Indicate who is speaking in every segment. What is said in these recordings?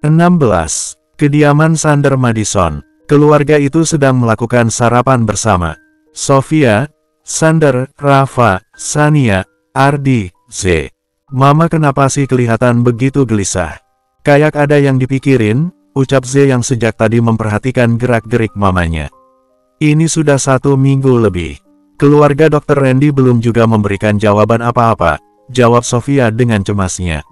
Speaker 1: 16. Kediaman Sander Madison. Keluarga itu sedang melakukan sarapan bersama. Sofia, Sander, Rafa, Sania, Ardi, Z. Mama kenapa sih kelihatan begitu gelisah? Kayak ada yang dipikirin, ucap Z yang sejak tadi memperhatikan gerak-gerik mamanya. Ini sudah 1 minggu lebih. Keluarga Dr. Randy belum juga memberikan jawaban apa-apa, jawab Sofia dengan cemasnya.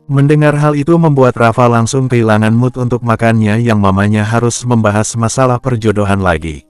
Speaker 1: Mendengar hal itu membuat Rafa langsung kehilangan mood untuk makannya yang mamanya harus membahas masalah perjodohan lagi.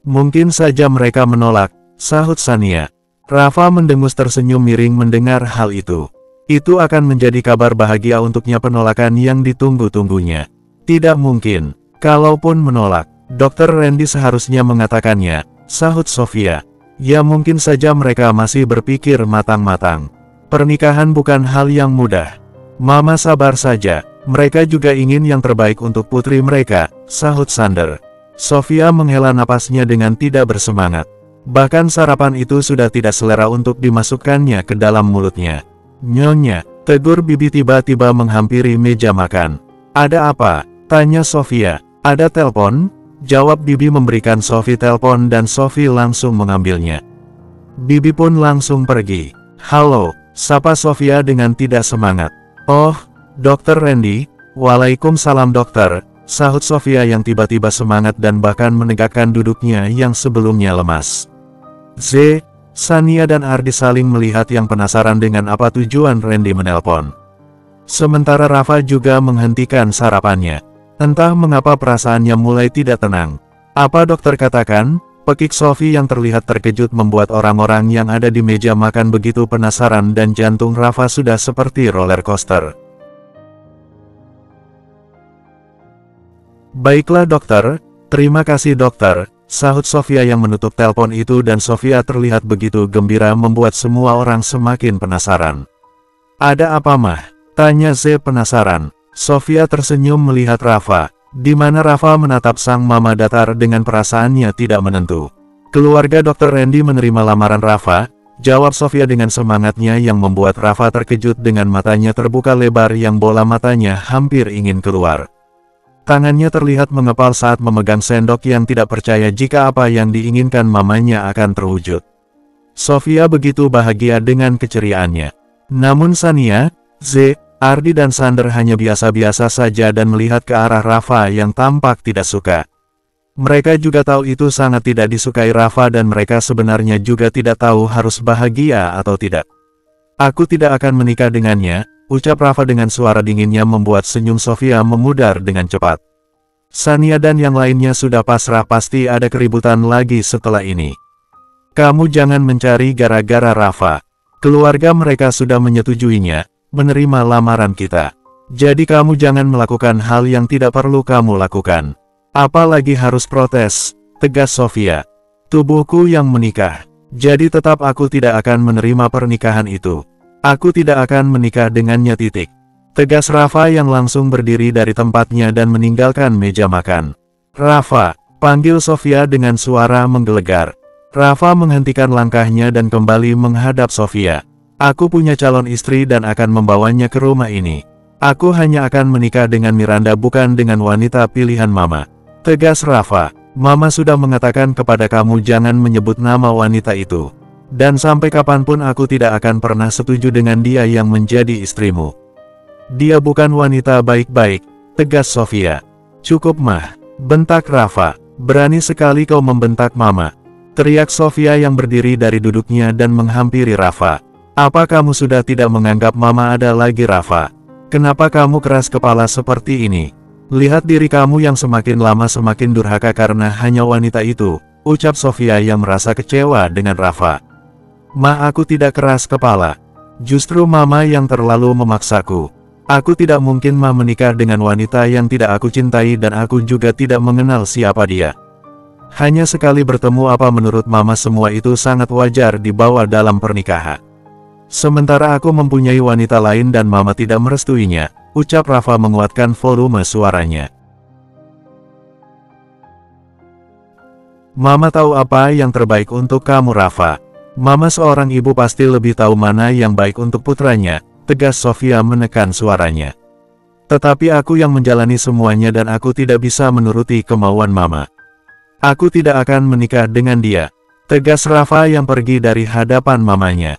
Speaker 1: Mungkin saja mereka menolak, sahut Sania. Rafa mendengus tersenyum miring mendengar hal itu. Itu akan menjadi kabar bahagia untuknya penolakan yang ditunggu-tunggunya. Tidak mungkin, kalaupun menolak, Dr. Randy seharusnya mengatakannya, sahut Sofia. Ya mungkin saja mereka masih berpikir matang-matang. Pernikahan bukan hal yang mudah. Mama sabar saja, mereka juga ingin yang terbaik untuk putri mereka, sahut Sander. Sofia menghela napasnya dengan tidak bersemangat. Bahkan sarapan itu sudah tidak selera untuk dimasukkannya ke dalam mulutnya. Nyonya, tegur Bibi tiba-tiba menghampiri meja makan. Ada apa? Tanya Sofia. Ada telepon? Jawab Bibi memberikan Sofi telepon dan Sofi langsung mengambilnya. Bibi pun langsung pergi. Halo, sapa Sofia dengan tidak semangat. Oh, Dr. Randy. Waalaikumsalam dokter, sahut Sofia yang tiba-tiba semangat dan bahkan menegakkan duduknya yang sebelumnya lemas. Z, Sania dan Ardi saling melihat yang penasaran dengan apa tujuan Randy menelpon. Sementara Rafa juga menghentikan sarapannya. Entah mengapa perasaannya mulai tidak tenang. Apa dokter katakan? Pekik Sofi yang terlihat terkejut membuat orang-orang yang ada di meja makan begitu penasaran dan jantung Rafa sudah seperti roller coaster. Baiklah dokter, terima kasih dokter, sahut Sofia yang menutup telepon itu dan Sofia terlihat begitu gembira membuat semua orang semakin penasaran. Ada apa mah? Tanya Z penasaran. Sofia tersenyum melihat Rafa. Di mana Rafa menatap sang mama datar dengan perasaannya tidak menentu. Keluarga Dr. Randy menerima lamaran Rafa, jawab Sofia dengan semangatnya yang membuat Rafa terkejut dengan matanya terbuka lebar yang bola matanya hampir ingin keluar. Tangannya terlihat mengepal saat memegang sendok yang tidak percaya jika apa yang diinginkan mamanya akan terwujud. Sofia begitu bahagia dengan keceriaannya. Namun Sania, Z, Ardi dan Sander hanya biasa-biasa saja dan melihat ke arah Rafa yang tampak tidak suka. Mereka juga tahu itu sangat tidak disukai Rafa dan mereka sebenarnya juga tidak tahu harus bahagia atau tidak. Aku tidak akan menikah dengannya, ucap Rafa dengan suara dinginnya membuat senyum Sofia memudar dengan cepat. Sania dan yang lainnya sudah pasrah pasti ada keributan lagi setelah ini. Kamu jangan mencari gara-gara Rafa. Keluarga mereka sudah menyetujuinya. Menerima lamaran kita. Jadi kamu jangan melakukan hal yang tidak perlu kamu lakukan. Apalagi harus protes, tegas Sofia. Tubuhku yang menikah. Jadi tetap aku tidak akan menerima pernikahan itu. Aku tidak akan menikah dengannya titik. Tegas Rafa yang langsung berdiri dari tempatnya dan meninggalkan meja makan. Rafa, panggil Sofia dengan suara menggelegar. Rafa menghentikan langkahnya dan kembali menghadap Sofia. Aku punya calon istri dan akan membawanya ke rumah ini. Aku hanya akan menikah dengan Miranda bukan dengan wanita pilihan mama. Tegas Rafa, mama sudah mengatakan kepada kamu jangan menyebut nama wanita itu. Dan sampai kapanpun aku tidak akan pernah setuju dengan dia yang menjadi istrimu. Dia bukan wanita baik-baik, tegas Sofia. Cukup mah, bentak Rafa. Berani sekali kau membentak mama. Teriak Sofia yang berdiri dari duduknya dan menghampiri Rafa. Apa kamu sudah tidak menganggap mama ada lagi Rafa? Kenapa kamu keras kepala seperti ini? Lihat diri kamu yang semakin lama semakin durhaka karena hanya wanita itu, ucap Sofia yang merasa kecewa dengan Rafa. Ma, aku tidak keras kepala. Justru mama yang terlalu memaksaku. Aku tidak mungkin menikah dengan wanita yang tidak aku cintai dan aku juga tidak mengenal siapa dia. Hanya sekali bertemu apa menurut mama semua itu sangat wajar dibawa dalam pernikahan. Sementara aku mempunyai wanita lain dan mama tidak merestuinya, ucap Rafa menguatkan volume suaranya. Mama tahu apa yang terbaik untuk kamu Rafa. Mama seorang ibu pasti lebih tahu mana yang baik untuk putranya, tegas Sofia menekan suaranya. Tetapi aku yang menjalani semuanya dan aku tidak bisa menuruti kemauan Mama. Aku tidak akan menikah dengan dia. Tegas Rafa yang pergi dari hadapan mamanya.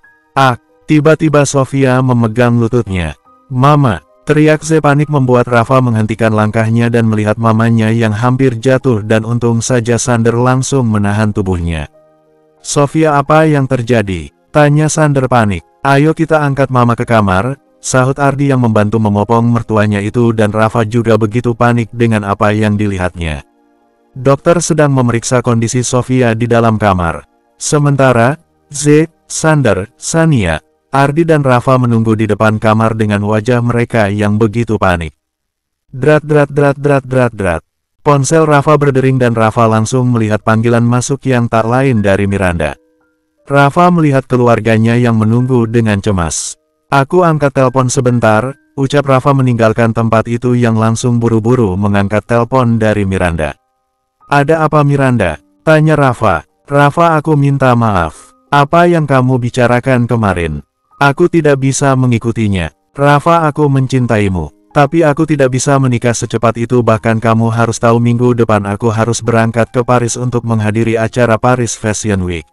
Speaker 1: Tiba-tiba Sofia memegang lututnya. Mama! Teriak Ze panik membuat Rafa menghentikan langkahnya dan melihat mamanya yang hampir jatuh dan untung saja Sander langsung menahan tubuhnya. Sofia, apa yang terjadi? Tanya Sander panik. Ayo kita angkat Mama ke kamar, sahut Ardi yang membantu memopong mertuanya itu dan Rafa juga begitu panik dengan apa yang dilihatnya. Dokter sedang memeriksa kondisi Sofia di dalam kamar. Sementara, Z, Sander, Sania, Ardi dan Rafa menunggu di depan kamar dengan wajah mereka yang begitu panik. Drat. Ponsel Rafa berdering dan Rafa langsung melihat panggilan masuk yang tak lain dari Miranda. Rafa melihat keluarganya yang menunggu dengan cemas. Aku angkat telepon sebentar, ucap Rafa meninggalkan tempat itu yang langsung buru-buru mengangkat telepon dari Miranda. Ada apa Miranda? Tanya Rafa. Rafa, aku minta maaf. Apa yang kamu bicarakan kemarin? Aku tidak bisa mengikutinya. Rafa, aku mencintaimu. Tapi aku tidak bisa menikah secepat itu, bahkan kamu harus tahu minggu depan aku harus berangkat ke Paris untuk menghadiri acara Paris Fashion Week.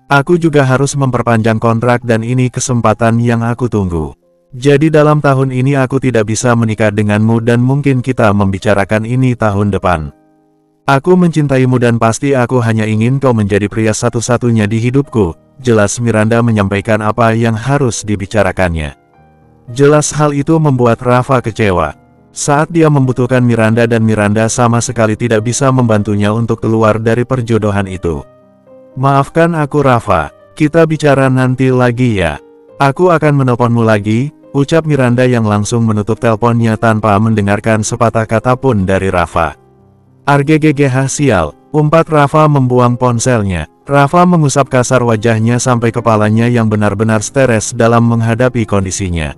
Speaker 1: Aku juga harus memperpanjang kontrak dan ini kesempatan yang aku tunggu. Jadi dalam tahun ini aku tidak bisa menikah denganmu dan mungkin kita membicarakan ini tahun depan. Aku mencintaimu dan pasti aku hanya ingin kau menjadi pria satu-satunya di hidupku. Jelas Miranda menyampaikan apa yang harus dibicarakannya. Jelas hal itu membuat Rafa kecewa. Saat dia membutuhkan Miranda dan Miranda sama sekali tidak bisa membantunya untuk keluar dari perjodohan itu. Maafkan aku Rafa, kita bicara nanti lagi ya. Aku akan menelponmu lagi, ucap Miranda yang langsung menutup teleponnya tanpa mendengarkan sepatah kata pun dari Rafa. Arggggh sial, umpat Rafa membuang ponselnya. Rafa mengusap kasar wajahnya sampai kepalanya yang benar-benar stres dalam menghadapi kondisinya.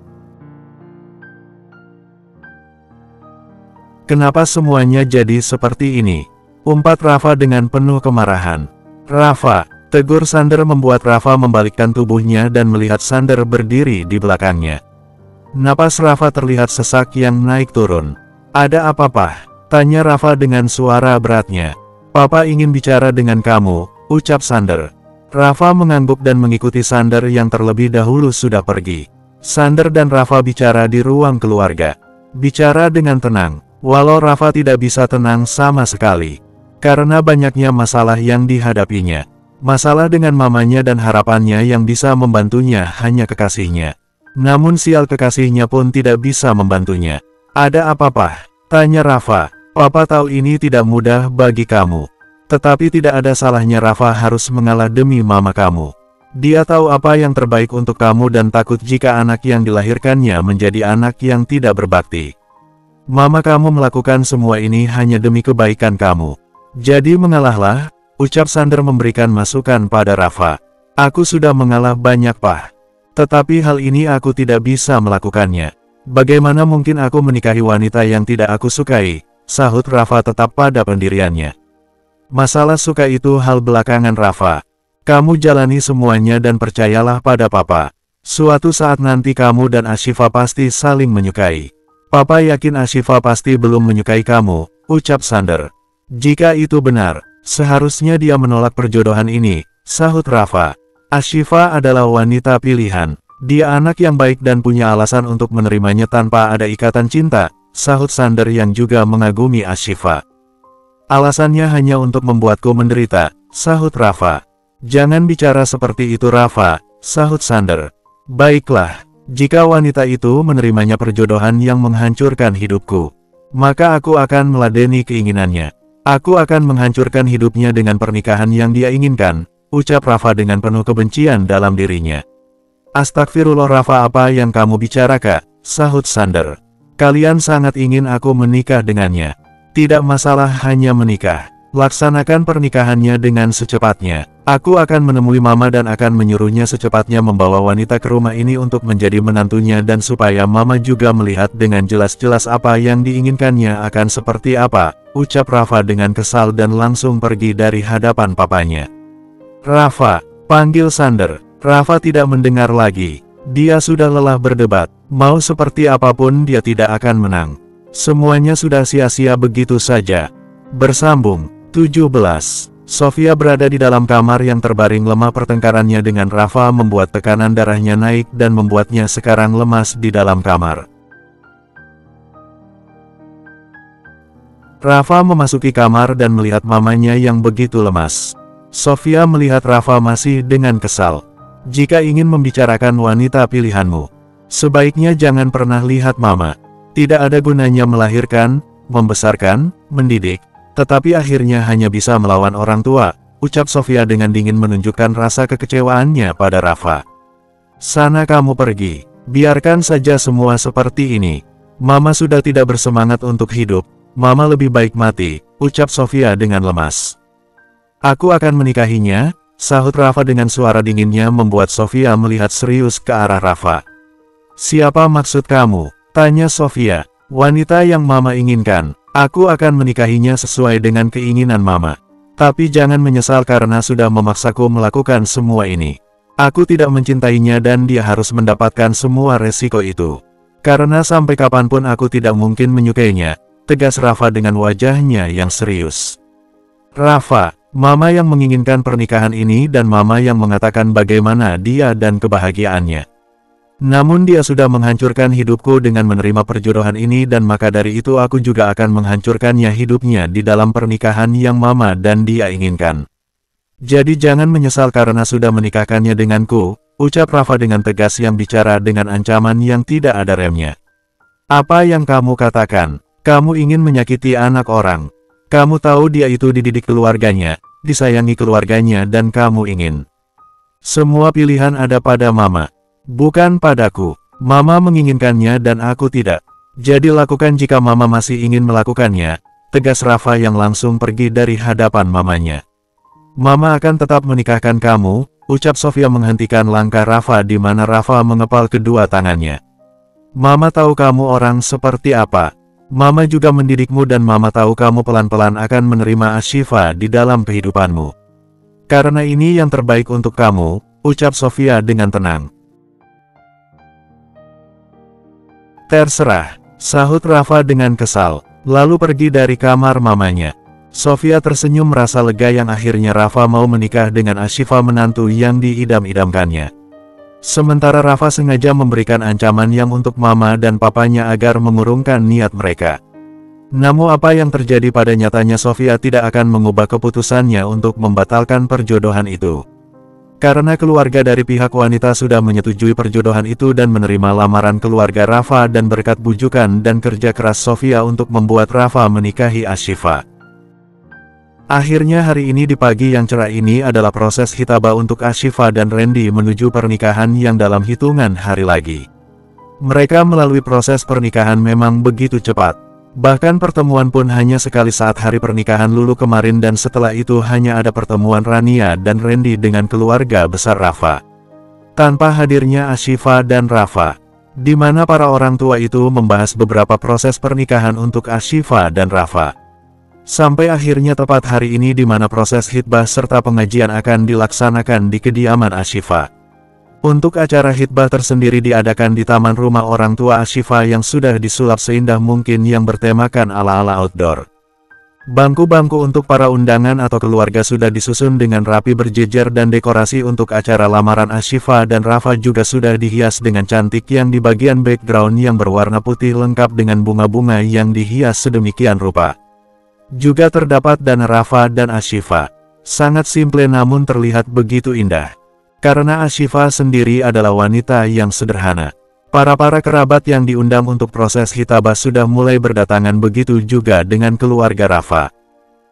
Speaker 1: Kenapa semuanya jadi seperti ini? Umpat Rafa dengan penuh kemarahan. Rafa, tegur Sander membuat Rafa membalikkan tubuhnya dan melihat Sander berdiri di belakangnya. Napas Rafa terlihat sesak yang naik turun. Ada apa, Pak? Tanya Rafa dengan suara beratnya. Papa ingin bicara dengan kamu, ucap Sander. Rafa mengangguk dan mengikuti Sander yang terlebih dahulu sudah pergi. Sander dan Rafa bicara di ruang keluarga. Bicara dengan tenang, walau Rafa tidak bisa tenang sama sekali. Karena banyaknya masalah yang dihadapinya. Masalah dengan mamanya dan harapannya yang bisa membantunya hanya kekasihnya. Namun sial kekasihnya pun tidak bisa membantunya. Ada apa, Pak? Tanya Rafa. Papa tahu ini tidak mudah bagi kamu. Tetapi tidak ada salahnya Rafa harus mengalah demi mama kamu. Dia tahu apa yang terbaik untuk kamu dan takut jika anak yang dilahirkannya menjadi anak yang tidak berbakti. Mama kamu melakukan semua ini hanya demi kebaikan kamu. Jadi mengalahlah, ucap Sander memberikan masukan pada Rafa. Aku sudah mengalah banyak, Pak. Tetapi hal ini aku tidak bisa melakukannya. Bagaimana mungkin aku menikahi wanita yang tidak aku sukai? Sahut Rafa tetap pada pendiriannya. Masalah suka itu hal belakangan Rafa. Kamu jalani semuanya dan percayalah pada Papa. Suatu saat nanti kamu dan Ashifa pasti saling menyukai. Papa yakin Ashifa pasti belum menyukai kamu, ucap Sander. Jika itu benar, seharusnya dia menolak perjodohan ini, sahut Rafa. Ashifa adalah wanita pilihan. Dia anak yang baik dan punya alasan untuk menerimanya tanpa ada ikatan cinta, sahut Sander yang juga mengagumi Ashifa. Alasannya hanya untuk membuatku menderita, sahut Rafa. Jangan bicara seperti itu Rafa, sahut Sander. Baiklah, jika wanita itu menerimanya perjodohan yang menghancurkan hidupku, maka aku akan meladeni keinginannya. Aku akan menghancurkan hidupnya dengan pernikahan yang dia inginkan, ucap Rafa dengan penuh kebencian dalam dirinya. Astagfirullah Rafa, apa yang kamu bicarakan? Sahut Sander. Kalian sangat ingin aku menikah dengannya. Tidak masalah hanya menikah. Laksanakan pernikahannya dengan secepatnya. Aku akan menemui Mama dan akan menyuruhnya secepatnya membawa wanita ke rumah ini untuk menjadi menantunya dan supaya Mama juga melihat dengan jelas-jelas apa yang diinginkannya akan seperti apa, ucap Rafa dengan kesal dan langsung pergi dari hadapan papanya. Rafa, panggil Sander. Rafa tidak mendengar lagi. Dia sudah lelah berdebat, mau seperti apapun dia tidak akan menang. Semuanya sudah sia-sia begitu saja. Bersambung, 17. Sofia berada di dalam kamar yang terbaring lemah. Pertengkarannya dengan Rafa membuat tekanan darahnya naik dan membuatnya sekarang lemas di dalam kamar. Rafa memasuki kamar dan melihat mamanya yang begitu lemas. Sofia melihat Rafa masih dengan kesal. Jika ingin membicarakan wanita pilihanmu, sebaiknya jangan pernah lihat mama. Tidak ada gunanya melahirkan, membesarkan, mendidik, tetapi akhirnya hanya bisa melawan orang tua, ucap Sofia dengan dingin menunjukkan rasa kekecewaannya pada Rafa. Sana kamu pergi, biarkan saja semua seperti ini. Mama sudah tidak bersemangat untuk hidup, mama lebih baik mati, ucap Sofia dengan lemas. Aku akan menikahinya, sahut Rafa dengan suara dinginnya membuat Sofia melihat serius ke arah Rafa. Siapa maksud kamu? Tanya Sofia. Wanita yang mama inginkan. Aku akan menikahinya sesuai dengan keinginan mama. Tapi jangan menyesal karena sudah memaksaku melakukan semua ini. Aku tidak mencintainya dan dia harus mendapatkan semua resiko itu. Karena sampai kapanpun aku tidak mungkin menyukainya, tegas Rafa dengan wajahnya yang serius. Rafa, mama yang menginginkan pernikahan ini dan mama yang mengatakan bagaimana dia dan kebahagiaannya. Namun dia sudah menghancurkan hidupku dengan menerima perjodohan ini dan maka dari itu aku juga akan menghancurkannya hidupnya di dalam pernikahan yang mama dan dia inginkan. Jadi jangan menyesal karena sudah menikahkannya denganku, ucap Rafa dengan tegas yang bicara dengan ancaman yang tidak ada remnya. Apa yang kamu katakan? Kamu ingin menyakiti anak orang. Kamu tahu dia itu dididik keluarganya, disayangi keluarganya dan kamu ingin. Semua pilihan ada pada mama. Bukan padaku. Mama menginginkannya dan aku tidak. Jadi lakukan jika mama masih ingin melakukannya, tegas Rafa yang langsung pergi dari hadapan mamanya. Mama akan tetap menikahkan kamu, ucap Sofia menghentikan langkah Rafa di mana Rafa mengepal kedua tangannya. Mama tahu kamu orang seperti apa. Mama juga mendidikmu dan mama tahu kamu pelan-pelan akan menerima Ashifa di dalam kehidupanmu. Karena ini yang terbaik untuk kamu, ucap Sofia dengan tenang. Terserah, sahut Rafa dengan kesal, lalu pergi dari kamar mamanya. Sofia tersenyum merasa lega yang akhirnya Rafa mau menikah dengan Ashifa menantu yang diidam-idamkannya. Sementara Rafa sengaja memberikan ancaman yang untuk mama dan papanya agar mengurungkan niat mereka. Namun apa yang terjadi pada nyatanya Sofia tidak akan mengubah keputusannya untuk membatalkan perjodohan itu. Karena keluarga dari pihak wanita sudah menyetujui perjodohan itu dan menerima lamaran keluarga Rafa dan berkat bujukan dan kerja keras Sofia untuk membuat Rafa menikahi Ashifa. Akhirnya hari ini di pagi yang cerah ini adalah proses hitbah untuk Ashifa dan Randy menuju pernikahan yang dalam hitungan hari lagi. Mereka melalui proses pernikahan memang begitu cepat. Bahkan pertemuan pun hanya sekali saat hari pernikahan Lulu kemarin dan setelah itu hanya ada pertemuan Rania dan Randy dengan keluarga besar Rafa. Tanpa hadirnya Ashifa dan Rafa, di mana para orang tua itu membahas beberapa proses pernikahan untuk Ashifa dan Rafa. Sampai akhirnya tepat hari ini di mana proses hitbah serta pengajian akan dilaksanakan di kediaman Ashifa. Untuk acara hitbah tersendiri diadakan di taman rumah orang tua Ashifa yang sudah disulap seindah mungkin yang bertemakan ala-ala outdoor. Bangku-bangku untuk para undangan atau keluarga sudah disusun dengan rapi berjejer dan dekorasi untuk acara lamaran Ashifa dan Rafa juga sudah dihias dengan cantik yang di bagian background yang berwarna putih lengkap dengan bunga-bunga yang dihias sedemikian rupa. Juga terdapat dana Rafa dan Ashifa. Sangat simple namun terlihat begitu indah. Karena Ashifa sendiri adalah wanita yang sederhana. Para kerabat yang diundang untuk proses hitbah sudah mulai berdatangan begitu juga dengan keluarga Rafa.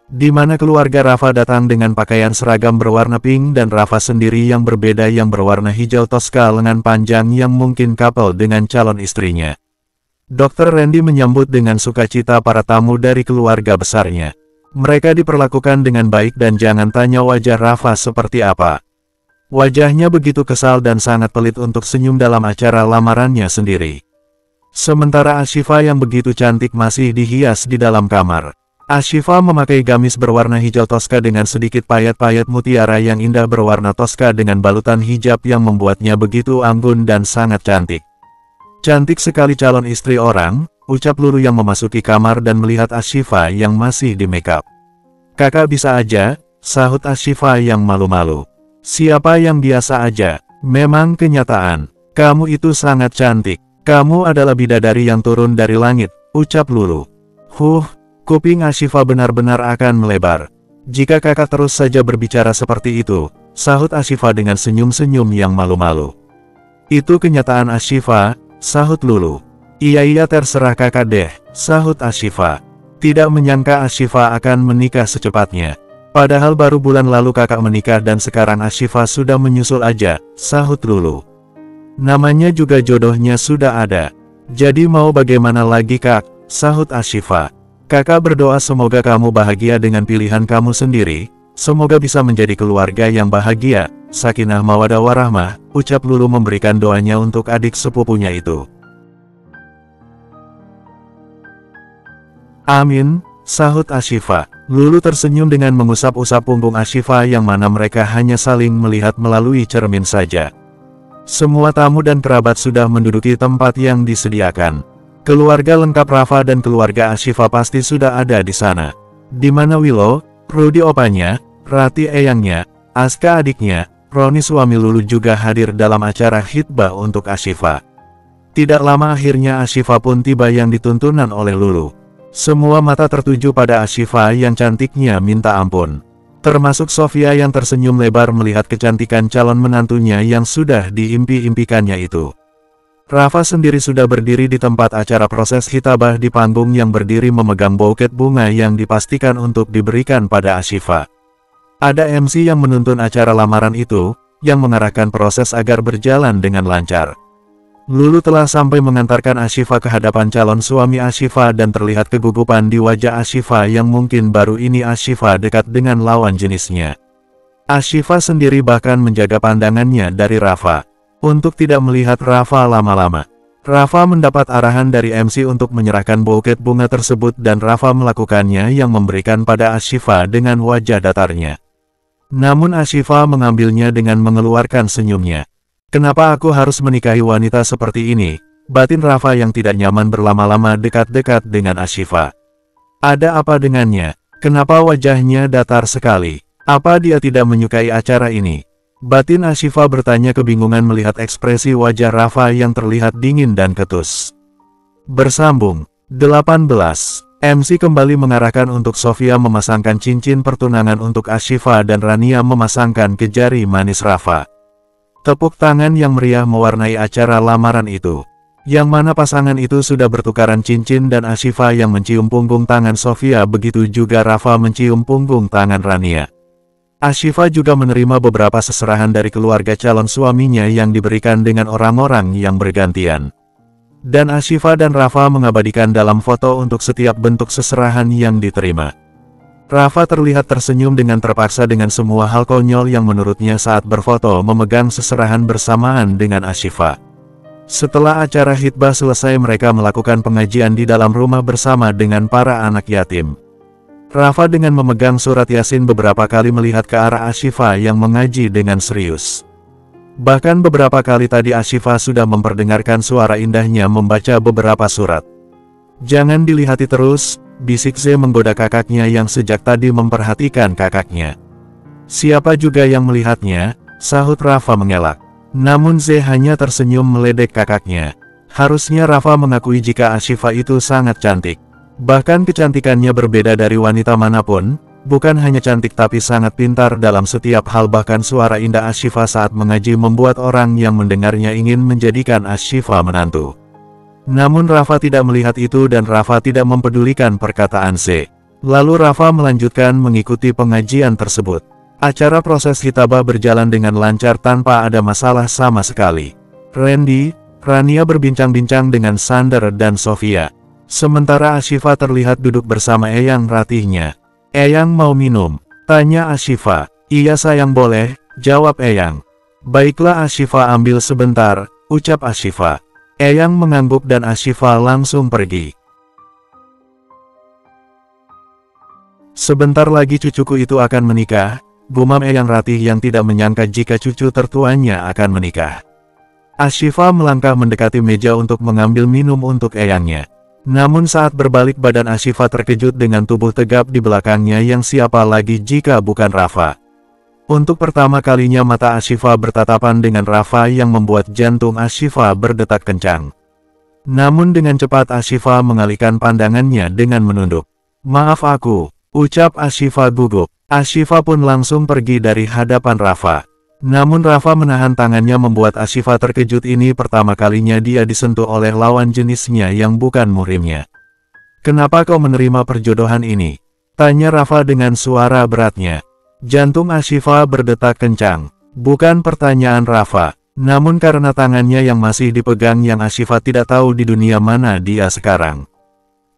Speaker 1: Di mana keluarga Rafa datang dengan pakaian seragam berwarna pink dan Rafa sendiri yang berbeda yang berwarna hijau toska lengan panjang yang mungkin couple dengan calon istrinya. Dr. Randy menyambut dengan sukacita para tamu dari keluarga besarnya. Mereka diperlakukan dengan baik dan jangan tanya wajah Rafa seperti apa. Wajahnya begitu kesal dan sangat pelit untuk senyum dalam acara lamarannya sendiri. Sementara Ashifa yang begitu cantik masih dihias di dalam kamar. Ashifa memakai gamis berwarna hijau toska dengan sedikit payet-payet mutiara yang indah berwarna toska dengan balutan hijab yang membuatnya begitu anggun dan sangat cantik. Cantik sekali calon istri orang, ucap Lulu yang memasuki kamar dan melihat Ashifa yang masih di makeup. Kakak bisa aja, sahut Ashifa yang malu-malu. Siapa yang biasa aja? Memang kenyataan. Kamu itu sangat cantik. Kamu adalah bidadari yang turun dari langit, ucap Lulu. Kuping Ashifa benar-benar akan melebar. Jika kakak terus saja berbicara seperti itu, sahut Ashifa dengan senyum-senyum yang malu-malu. Itu kenyataan Ashifa, sahut Lulu. Iya terserah kakak deh, sahut Ashifa. Tidak menyangka Ashifa akan menikah secepatnya. Padahal baru bulan lalu kakak menikah dan sekarang Ashifa sudah menyusul aja, sahut Lulu. Namanya juga jodohnya sudah ada. Jadi mau bagaimana lagi kak, sahut Ashifa. Kakak berdoa semoga kamu bahagia dengan pilihan kamu sendiri, semoga bisa menjadi keluarga yang bahagia, sakinah mawaddah warahmah, ucap Lulu memberikan doanya untuk adik sepupunya itu. Amin, sahut Ashifa. Lulu tersenyum dengan mengusap-usap punggung Ashifa yang mana mereka hanya saling melihat melalui cermin saja. Semua tamu dan kerabat sudah menduduki tempat yang disediakan. Keluarga lengkap Rafa dan keluarga Ashifa pasti sudah ada di sana. Di mana Willow, Rudy opanya, Rati eyangnya, Aska adiknya, Roni suami Lulu juga hadir dalam acara khitbah untuk Ashifa. Tidak lama akhirnya Ashifa pun tiba yang dituntunan oleh Lulu. Semua mata tertuju pada Ashifa yang cantiknya minta ampun. Termasuk Sofia yang tersenyum lebar melihat kecantikan calon menantunya yang sudah diimpi-impikannya itu. Rafa sendiri sudah berdiri di tempat acara proses khitabah di panggung yang berdiri memegang bouquet bunga yang dipastikan untuk diberikan pada Ashifa. Ada MC yang menuntun acara lamaran itu, yang mengarahkan proses agar berjalan dengan lancar. Lulu telah sampai mengantarkan Ashifa ke hadapan calon suami Ashifa dan terlihat kegugupan di wajah Ashifa yang mungkin baru ini Ashifa dekat dengan lawan jenisnya. Ashifa sendiri bahkan menjaga pandangannya dari Rafa. Untuk tidak melihat Rafa lama-lama. Rafa mendapat arahan dari MC untuk menyerahkan bouquet bunga tersebut dan Rafa melakukannya yang memberikan pada Ashifa dengan wajah datarnya. Namun Ashifa mengambilnya dengan mengeluarkan senyumnya. Kenapa aku harus menikahi wanita seperti ini? Batin Rafa yang tidak nyaman berlama-lama dekat-dekat dengan Ashifa. Ada apa dengannya? Kenapa wajahnya datar sekali? Apa dia tidak menyukai acara ini? Batin Ashifa bertanya kebingungan melihat ekspresi wajah Rafa yang terlihat dingin dan ketus. Bersambung 18. MC kembali mengarahkan untuk Sofia memasangkan cincin pertunangan untuk Ashifa dan Rania memasangkan ke jari manis Rafa. Tepuk tangan yang meriah mewarnai acara lamaran itu. Yang mana pasangan itu sudah bertukaran cincin dan Ashifa yang mencium punggung tangan Sofia begitu juga Rafa mencium punggung tangan Rania. Ashifa juga menerima beberapa seserahan dari keluarga calon suaminya yang diberikan dengan orang-orang yang bergantian. Dan Ashifa dan Rafa mengabadikan dalam foto untuk setiap bentuk seserahan yang diterima. Rafa terlihat tersenyum dengan terpaksa dengan semua hal konyol yang menurutnya saat berfoto memegang seserahan bersamaan dengan Ashifa. Setelah acara khitbah selesai mereka melakukan pengajian di dalam rumah bersama dengan para anak yatim. Rafa dengan memegang surat Yasin beberapa kali melihat ke arah Ashifa yang mengaji dengan serius. Bahkan beberapa kali tadi Ashifa sudah memperdengarkan suara indahnya membaca beberapa surat. Jangan dilihati terus, bisik Z menggoda kakaknya yang sejak tadi memperhatikan kakaknya. Siapa juga yang melihatnya, sahut Rafa mengelak. Namun Z hanya tersenyum meledek kakaknya. Harusnya Rafa mengakui jika Ashifa itu sangat cantik. Bahkan kecantikannya berbeda dari wanita manapun, bukan hanya cantik tapi sangat pintar dalam setiap hal bahkan suara indah Ashifa saat mengaji membuat orang yang mendengarnya ingin menjadikan Ashifa menantu. Namun Rafa tidak melihat itu dan Rafa tidak mempedulikan perkataan Z. Lalu Rafa melanjutkan mengikuti pengajian tersebut. Acara proses khitabah berjalan dengan lancar tanpa ada masalah sama sekali. Randy, Rania berbincang-bincang dengan Sander dan Sofia. Sementara Ashifa terlihat duduk bersama Eyang Ratihnya. Eyang mau minum? Tanya Ashifa. Iya sayang boleh, jawab Eyang. Baiklah Ashifa ambil sebentar, ucap Ashifa. Eyang mengangguk dan Ashifa langsung pergi. Sebentar lagi cucuku itu akan menikah, gumam Eyang Ratih yang tidak menyangka jika cucu tertuanya akan menikah. Ashifa melangkah mendekati meja untuk mengambil minum untuk eyangnya. Namun saat berbalik badan Ashifa terkejut dengan tubuh tegap di belakangnya yang siapa lagi jika bukan Rafa. Untuk pertama kalinya mata Ashifa bertatapan dengan Rafa yang membuat jantung Ashifa berdetak kencang. Namun dengan cepat Ashifa mengalihkan pandangannya dengan menunduk. "Maaf aku," ucap Ashifa gugup. Ashifa pun langsung pergi dari hadapan Rafa. Namun Rafa menahan tangannya membuat Ashifa terkejut, ini pertama kalinya dia disentuh oleh lawan jenisnya yang bukan muhrimnya. "Kenapa kau menerima perjodohan ini?" tanya Rafa dengan suara beratnya. Jantung Ashifa berdetak kencang. Bukan pertanyaan Rafa, namun karena tangannya yang masih dipegang yang Ashifa tidak tahu di dunia mana dia sekarang.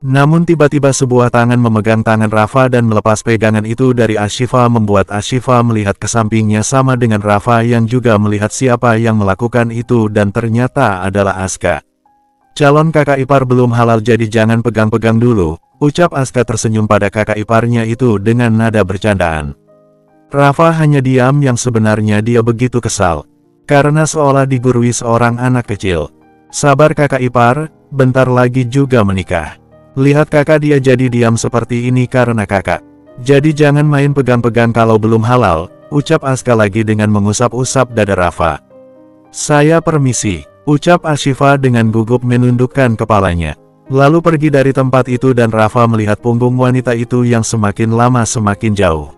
Speaker 1: Namun tiba-tiba sebuah tangan memegang tangan Rafa dan melepas pegangan itu dari Ashifa membuat Ashifa melihat ke sampingnya sama dengan Rafa yang juga melihat siapa yang melakukan itu dan ternyata adalah Aska. "Calon kakak ipar belum halal jadi jangan pegang-pegang dulu," ucap Aska tersenyum pada kakak iparnya itu dengan nada bercandaan. Rafa hanya diam, yang sebenarnya dia begitu kesal. Karena seolah digurui seorang anak kecil. "Sabar kakak ipar, bentar lagi juga menikah. Lihat kakak dia jadi diam seperti ini karena kakak. Jadi jangan main pegang-pegang kalau belum halal," ucap Aska lagi dengan mengusap-usap dada Rafa. "Saya permisi," ucap Ashifa dengan gugup menundukkan kepalanya. Lalu pergi dari tempat itu dan Rafa melihat punggung wanita itu yang semakin lama semakin jauh.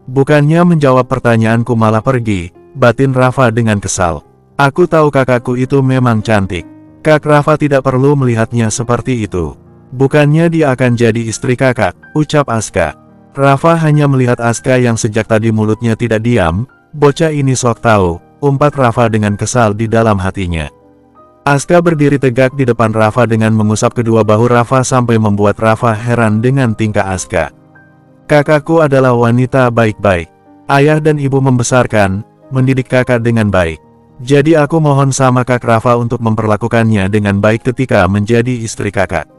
Speaker 1: Bukannya menjawab pertanyaanku malah pergi, batin Rafa dengan kesal. "Aku tahu kakakku itu memang cantik. Kak Rafa tidak perlu melihatnya seperti itu. Bukannya dia akan jadi istri kakak," ucap Aska. Rafa hanya melihat Aska yang sejak tadi mulutnya tidak diam. "Bocah ini sok tahu," umpat Rafa dengan kesal di dalam hatinya. Aska berdiri tegak di depan Rafa dengan mengusap kedua bahu Rafa sampai membuat Rafa heran dengan tingkah Aska. "Kakakku adalah wanita baik-baik. Ayah dan ibu membesarkan, mendidik kakak dengan baik. Jadi aku mohon sama Kak Rafa untuk memperlakukannya dengan baik ketika menjadi istri kakak.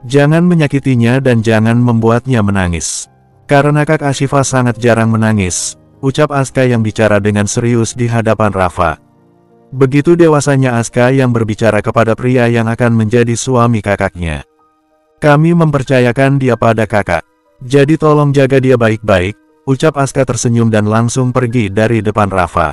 Speaker 1: Jangan menyakitinya dan jangan membuatnya menangis. Karena Kak Ashifa sangat jarang menangis," ucap Aska yang bicara dengan serius di hadapan Rafa. Begitu dewasanya Aska yang berbicara kepada pria yang akan menjadi suami kakaknya. "Kami mempercayakan dia pada kakak. Jadi tolong jaga dia baik-baik," ucap Aska tersenyum dan langsung pergi dari depan Rafa.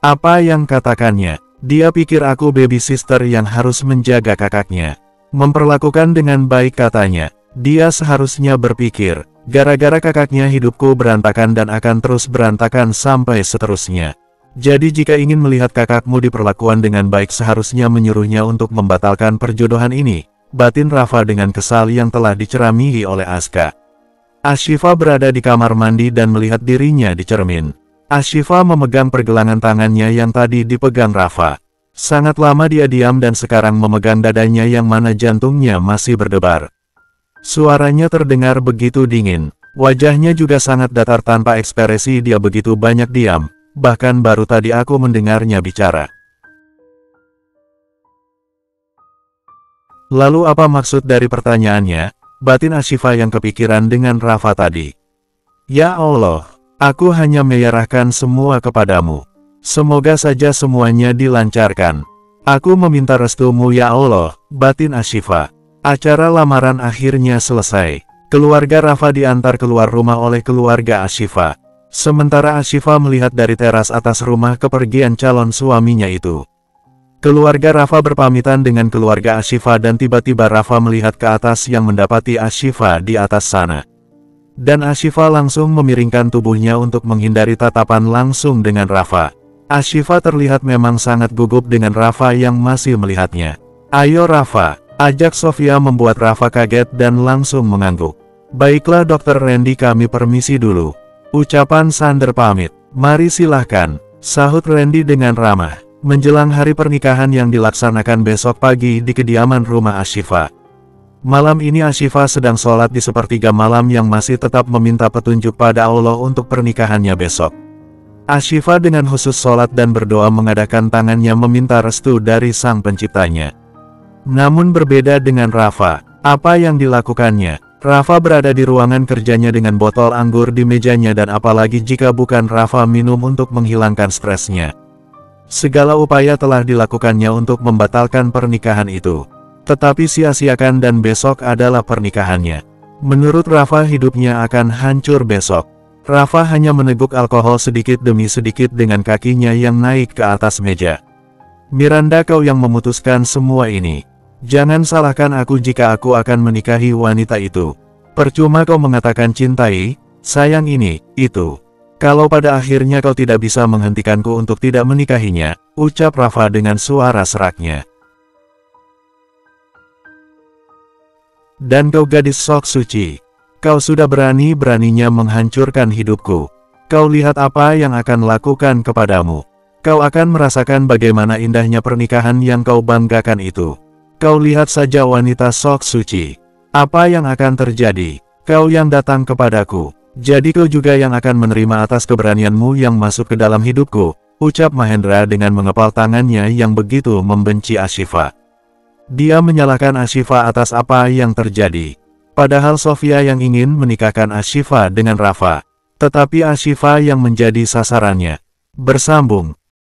Speaker 1: Apa yang katakannya? Dia pikir aku baby sister yang harus menjaga kakaknya. Memperlakukan dengan baik katanya. Dia seharusnya berpikir, gara-gara kakaknya hidupku berantakan dan akan terus berantakan sampai seterusnya. Jadi jika ingin melihat kakakmu diperlakukan dengan baik seharusnya menyuruhnya untuk membatalkan perjodohan ini, batin Rafa dengan kesal yang telah diceramihi oleh Aska. Ashifa berada di kamar mandi dan melihat dirinya di cermin. Ashifa memegang pergelangan tangannya yang tadi dipegang Rafa. Sangat lama dia diam dan sekarang memegang dadanya yang mana jantungnya masih berdebar. Suaranya terdengar begitu dingin. Wajahnya juga sangat datar tanpa ekspresi, dia begitu banyak diam. Bahkan baru tadi aku mendengarnya bicara. Lalu apa maksud dari pertanyaannya? Batin Ashifa yang kepikiran dengan Rafa tadi. Ya Allah, aku hanya menyerahkan semua kepadamu. Semoga saja semuanya dilancarkan. Aku meminta restumu ya Allah, batin Ashifa. Acara lamaran akhirnya selesai. Keluarga Rafa diantar keluar rumah oleh keluarga Ashifa. Sementara Ashifa melihat dari teras atas rumah kepergian calon suaminya itu. Keluarga Rafa berpamitan dengan keluarga Ashifa dan tiba-tiba Rafa melihat ke atas yang mendapati Ashifa di atas sana. Dan Ashifa langsung memiringkan tubuhnya untuk menghindari tatapan langsung dengan Rafa. Ashifa terlihat memang sangat gugup dengan Rafa yang masih melihatnya. Ayo Rafa, ajak Sofia, membuat Rafa kaget dan langsung mengangguk. Baiklah Dokter Randy, kami permisi dulu. Ucapan Sander pamit. Mari silahkan, sahut Randy dengan ramah. Menjelang hari pernikahan yang dilaksanakan besok pagi di kediaman rumah Ashifa. Malam ini Ashifa sedang sholat di sepertiga malam yang masih tetap meminta petunjuk pada Allah untuk pernikahannya besok. Ashifa dengan khusus sholat dan berdoa mengadakan tangannya meminta restu dari Sang Penciptanya. Namun berbeda dengan Rafa, apa yang dilakukannya? Rafa berada di ruangan kerjanya dengan botol anggur di mejanya dan apalagi jika bukan Rafa minum untuk menghilangkan stresnya. Segala upaya telah dilakukannya untuk membatalkan pernikahan itu. Tetapi sia-siakan dan besok adalah pernikahannya. Menurut Rafa hidupnya akan hancur besok. Rafa hanya meneguk alkohol sedikit demi sedikit dengan kakinya yang naik ke atas meja. Miranda, kau yang memutuskan semua ini. Jangan salahkan aku jika aku akan menikahi wanita itu. Percuma kau mengatakan cintai, sayang ini, itu. Kalau pada akhirnya kau tidak bisa menghentikanku untuk tidak menikahinya, ucap Rafa dengan suara seraknya. Dan kau gadis sok suci. Kau sudah berani-beraninya menghancurkan hidupku. Kau lihat apa yang akan lakukan kepadamu. Kau akan merasakan bagaimana indahnya pernikahan yang kau banggakan itu. Kau lihat saja wanita sok suci. Apa yang akan terjadi? Kau yang datang kepadaku. Jadi kau juga yang akan menerima atas keberanianmu yang masuk ke dalam hidupku, ucap Mahendra dengan mengepal tangannya yang begitu membenci Ashifa. Dia menyalahkan Ashifa atas apa yang terjadi. Padahal Sofia yang ingin menikahkan Ashifa dengan Rafa. Tetapi Ashifa yang menjadi sasarannya. Bersambung.